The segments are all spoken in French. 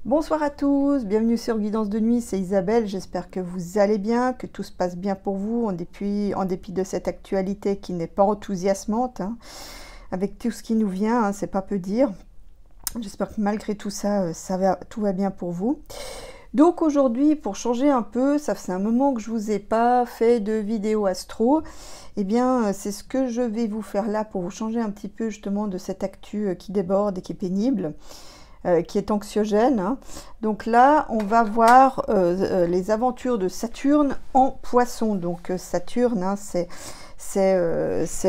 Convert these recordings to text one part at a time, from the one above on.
Bonsoir à tous, bienvenue sur Guidance de nuit, c'est Isabelle, j'espère que vous allez bien, que tout se passe bien pour vous, en dépit de cette actualité qui n'est pas enthousiasmante, hein, avec tout ce qui nous vient, hein, c'est pas peu dire. J'espère que malgré tout ça, tout va bien pour vous. Donc aujourd'hui, pour changer un peu, ça fait un moment que je vous ai pas fait de vidéo astro, eh bien c'est ce que je vais vous faire là pour vous changer un petit peu justement de cette actu qui déborde et qui est pénible. Qui est anxiogène. Hein. Donc là, on va voir les aventures de Saturne en Poisson. Donc Saturne, hein, c'est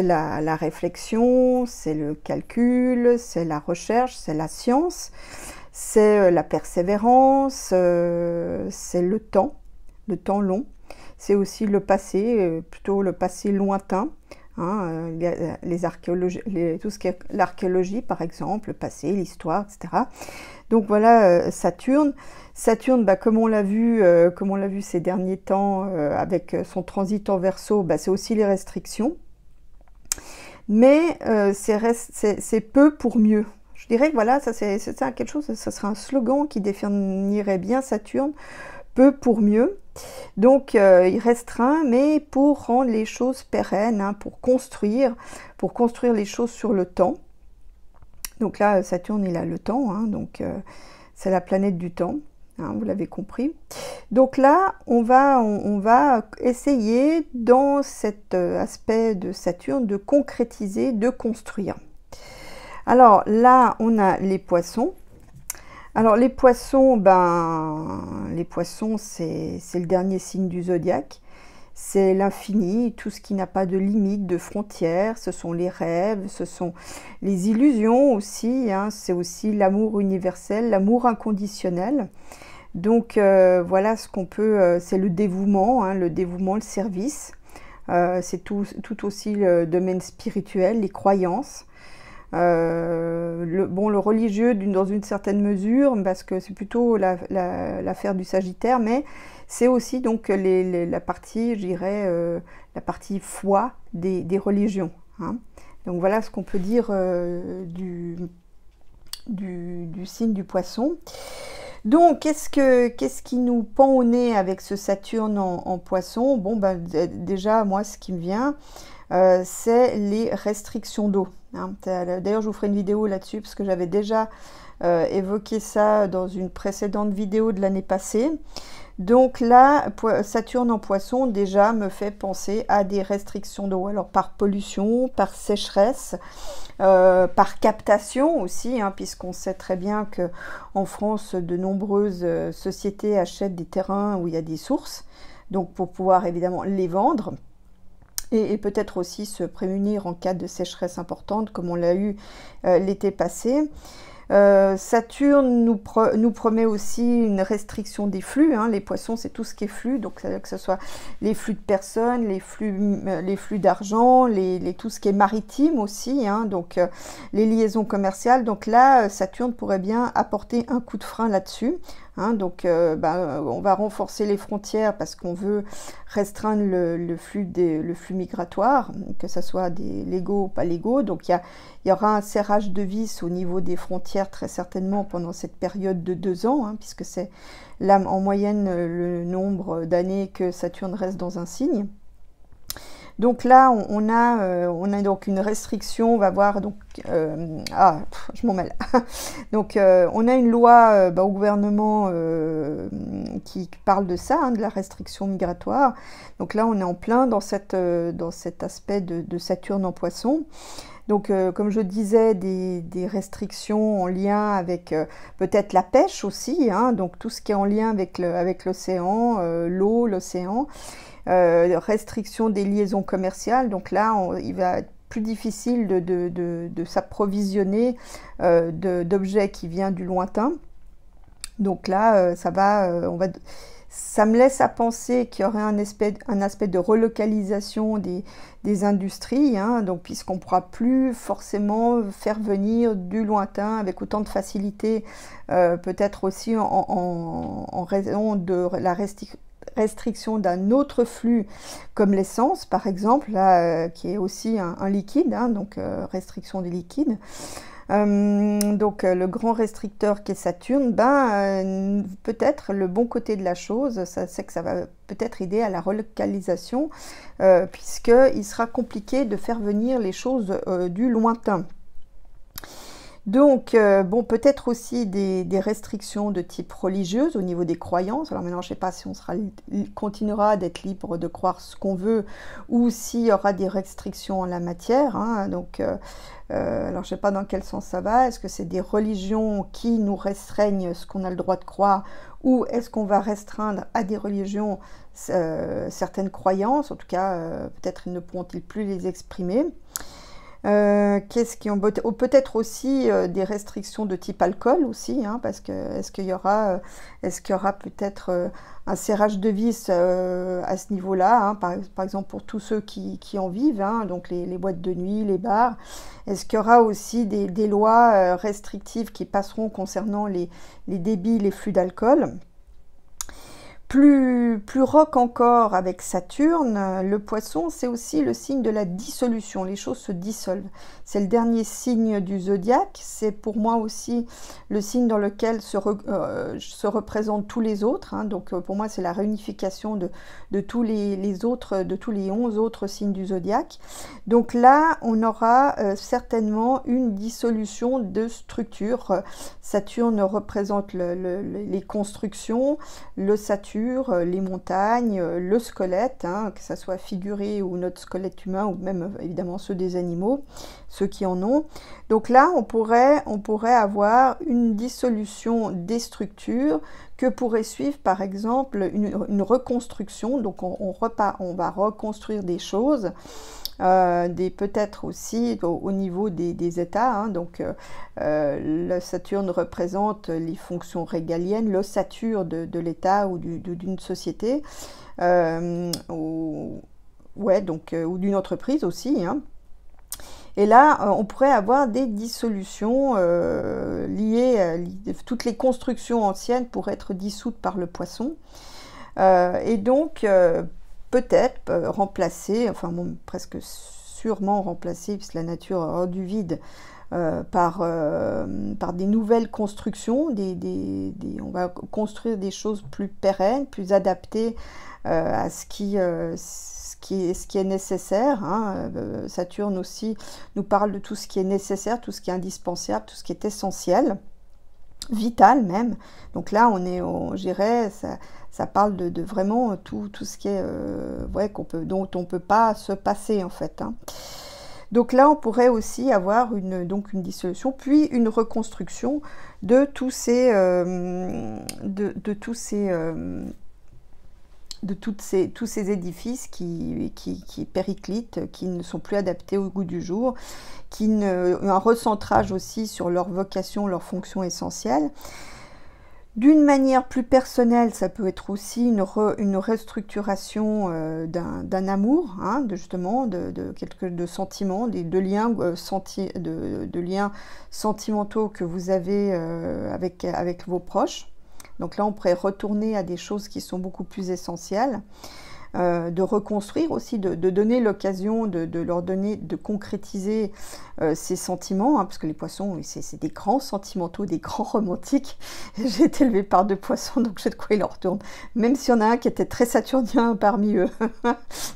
la réflexion, c'est le calcul, c'est la recherche, c'est la science, c'est la persévérance, c'est le temps long. C'est aussi le passé, plutôt le passé lointain. Hein, les archéologies, tout ce qui est l'archéologie par exemple, le passé, l'histoire, etc. Donc voilà Saturne. Saturne, bah, comme on l'a vu ces derniers temps avec son transit en Verseau, bah, c'est aussi les restrictions. Mais c'est peu pour mieux. Je dirais que voilà, ça c'est quelque chose, ça serait un slogan qui définirait bien Saturne. Peu pour mieux. Donc il restreint, mais pour rendre les choses pérennes, hein, pour construire les choses sur le temps. Donc là, Saturne, il a le temps, hein, donc c'est la planète du temps, hein, vous l'avez compris. Donc là, on va essayer, dans cet aspect de Saturne, de concrétiser, de construire. Alors là, on a les poissons. Alors les poissons, c'est le dernier signe du zodiaque, c'est l'infini, tout ce qui n'a pas de limite, de frontières, ce sont les rêves, ce sont les illusions aussi, hein, c'est aussi l'amour universel, l'amour inconditionnel. Donc voilà ce qu'on peut, c'est le dévouement, hein, le service, c'est tout aussi le domaine spirituel, les croyances. Le religieux dans une certaine mesure, parce que c'est plutôt l'affaire du Sagittaire, mais c'est aussi donc la partie, je dirais, la partie foi des religions. Hein. Donc voilà ce qu'on peut dire du signe du Poisson. Donc, qu'est-ce qui nous pend au nez avec ce Saturne en Poisson? Bon, ben, déjà, moi, ce qui me vient, c'est les restrictions d'eau. Hein. D'ailleurs, je vous ferai une vidéo là-dessus, parce que j'avais déjà évoqué ça dans une précédente vidéo de l'année passée. Donc là, Saturne en Poisson, déjà, me fait penser à des restrictions d'eau. Alors, par pollution, par sécheresse, par captation aussi, hein, puisqu'on sait très bien qu'en France, de nombreuses sociétés achètent des terrains où il y a des sources, donc pour pouvoir évidemment les vendre. Et peut-être aussi se prémunir en cas de sécheresse importante, comme on l'a eu l'été passé. Saturne nous promet aussi une restriction des flux. Hein. Les poissons, c'est tout ce qui est flux, donc que ce soit les flux de personnes, les flux d'argent, tout ce qui est maritime aussi, hein, donc les liaisons commerciales. Donc là, Saturne pourrait bien apporter un coup de frein là-dessus. Hein, donc on va renforcer les frontières parce qu'on veut restreindre le flux migratoire, que ce soit des légaux ou pas légaux. Donc il y aura un serrage de vis au niveau des frontières très certainement pendant cette période de 2 ans, hein, puisque c'est là en moyenne le nombre d'années que Saturne reste dans un signe. Donc là, on a donc une restriction, on va voir, donc, je m'en mêle. Donc, on a une loi au gouvernement qui parle de ça, hein, de la restriction migratoire. Donc là, on est en plein dans cet aspect de Saturne en Poisson. Donc, comme je disais, des restrictions en lien avec peut-être la pêche aussi, hein, donc tout ce qui est en lien avec l'océan, l'eau, l'océan. Restriction des liaisons commerciales, donc là il va être plus difficile de s'approvisionner d'objets qui viennent du lointain. Donc là ça me laisse à penser qu'il y aurait un aspect de relocalisation des industries, hein, donc puisqu'on ne pourra plus forcément faire venir du lointain avec autant de facilité, peut-être aussi en raison de la restriction d'un autre flux comme l'essence par exemple, là, qui est aussi un liquide, hein, donc restriction des liquides. Donc le grand restricteur qui est Saturne, peut-être le bon côté de la chose, c'est que ça va peut-être aider à la relocalisation, puisqu'il sera compliqué de faire venir les choses du lointain. Donc, bon, peut-être aussi des restrictions de type religieuse au niveau des croyances. Alors maintenant, je ne sais pas si on continuera d'être libre de croire ce qu'on veut ou s'il y aura des restrictions en la matière. Hein. Donc, alors je ne sais pas dans quel sens ça va. Est-ce que c'est des religions qui nous restreignent ce qu'on a le droit de croire, ou est-ce qu'on va restreindre à des religions certaines croyances? En tout cas, peut-être ne pourront-ils plus les exprimer. Peut-être aussi des restrictions de type alcool aussi, hein, parce que est-ce qu'il y aura peut-être un serrage de vis à ce niveau-là, hein, par exemple pour tous ceux qui en vivent, hein, donc les boîtes de nuit, les bars. Est-ce qu'il y aura aussi des lois restrictives qui passeront concernant les débits, les flux d'alcool? Plus rock encore avec Saturne, le poisson, c'est aussi le signe de la dissolution, les choses se dissolvent. C'est le dernier signe du zodiaque, c'est pour moi aussi le signe dans lequel se représentent tous les autres, hein. Donc pour moi c'est la réunification de tous les autres, de tous les 11 autres signes du zodiaque. Donc là on aura certainement une dissolution de structure. Saturne représente les constructions, les montagnes, le squelette, hein, que ça soit figuré ou notre squelette humain, ou même évidemment ceux des animaux, ceux qui en ont. Donc là, on pourrait avoir une dissolution des structures que pourrait suivre par exemple une reconstruction. Donc on va reconstruire des choses. Peut-être aussi au niveau des États, hein, donc le Saturne représente les fonctions régaliennes, l'ossature de l'État ou d'une société, ou d'une entreprise aussi, hein. Et là, on pourrait avoir des dissolutions liées, toutes les constructions anciennes pourraient être dissoutes par le poisson, et donc peut-être remplacer, enfin bon, presque sûrement remplacer, puisque la nature a du vide, par des nouvelles constructions, on va construire des choses plus pérennes, plus adaptées à ce qui est nécessaire, hein. Saturne aussi nous parle de tout ce qui est nécessaire, tout ce qui est indispensable, tout ce qui est essentiel, vital même. Donc là je dirais, ça parle de vraiment tout ce qui est dont on ne peut pas se passer en fait, hein. Donc là on pourrait aussi avoir une dissolution puis une reconstruction de tous ces tous ces édifices qui périclitent, qui ne sont plus adaptés au goût du jour, un recentrage aussi sur leur vocation, leur fonction essentielle. D'une manière plus personnelle, ça peut être aussi une restructuration d'un amour, hein, de sentiments, de liens sentimentaux que vous avez avec vos proches. Donc là, on pourrait retourner à des choses qui sont beaucoup plus essentielles, de reconstruire aussi, de donner l'occasion de leur donner, de concrétiser ces sentiments, hein, parce que les poissons, c'est des grands sentimentaux, des grands romantiques. J'ai été élevée par 2 poissons, donc j'ai de quoi ils leur retournent, même s'il y en a un qui était très saturnien parmi eux.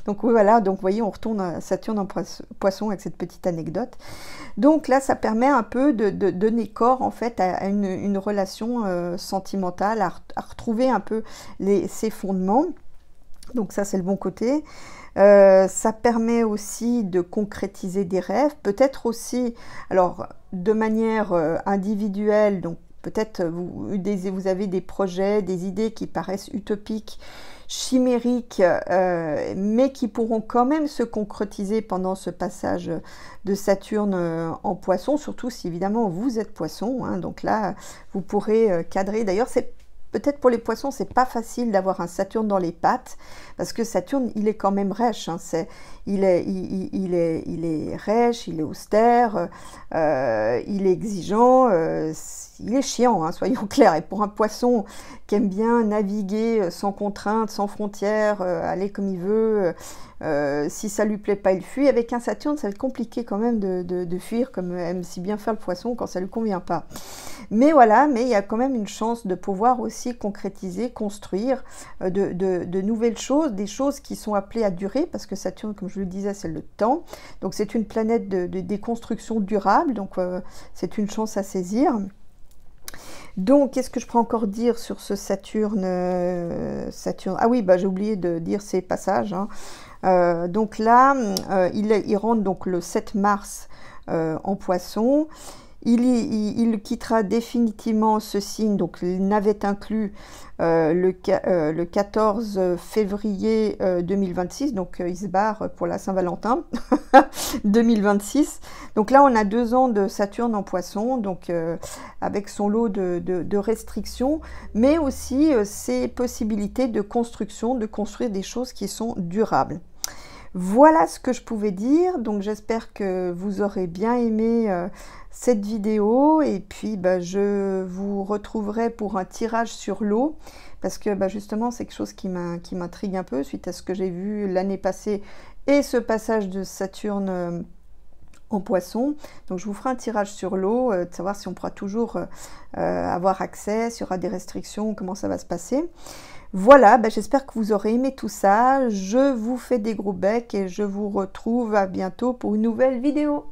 Donc oui, voilà, donc vous voyez, on retourne à Saturne en poisson avec cette petite anecdote. Donc là, ça permet un peu de donner corps en fait à une relation sentimentale, à retrouver un peu ses fondements. Donc ça, c'est le bon côté. Ça permet aussi de concrétiser des rêves, peut-être aussi, alors de manière individuelle, donc peut-être vous avez des projets, des idées qui paraissent utopiques, chimériques, mais qui pourront quand même se concrétiser pendant ce passage de Saturne en Poisson, surtout si évidemment vous êtes Poisson, hein. Donc là, vous pourrez cadrer. D'ailleurs, peut-être pour les poissons, c'est pas facile d'avoir un Saturne dans les pattes, parce que Saturne, il est quand même rêche, hein. Il est rêche, il est austère, il est exigeant, il est chiant, hein, soyons clairs. Et pour un poisson qui aime bien naviguer sans contrainte, sans frontières, aller comme il veut, si ça lui plaît pas, il fuit. Avec un Saturne, ça va être compliqué quand même de fuir, comme aime si bien faire le poisson quand ça lui convient pas. Mais voilà, mais il y a quand même une chance de pouvoir aussi concrétiser, construire de nouvelles choses, des choses qui sont appelées à durer, parce que Saturne, comme je le disais, c'est le temps. Donc c'est une planète des constructions durables, donc c'est une chance à saisir. Donc, qu'est-ce que je peux encore dire sur ce Saturne, Saturne. Ah oui, bah, j'ai oublié de dire ses passages. Hein. Donc là, il rentre donc le 7 mars en Poisson. Il quittera définitivement ce signe, donc il n'avait inclus le 14 février 2026, donc il se barre pour la Saint-Valentin 2026. Donc là, on a 2 ans de Saturne en Poisson, donc avec son lot de restrictions, mais aussi ses possibilités de construction, de construire des choses qui sont durables. Voilà ce que je pouvais dire, donc j'espère que vous aurez bien aimé cette vidéo, et puis bah, je vous retrouverai pour un tirage sur l'eau, parce que bah, justement c'est quelque chose qui m'intrigue un peu suite à ce que j'ai vu l'année passée et ce passage de Saturne en Poisson. Donc je vous ferai un tirage sur l'eau, de savoir si on pourra toujours avoir accès, s'il y aura des restrictions, comment ça va se passer. Voilà, ben j'espère que vous aurez aimé tout ça. Je vous fais des gros becs et je vous retrouve à bientôt pour une nouvelle vidéo.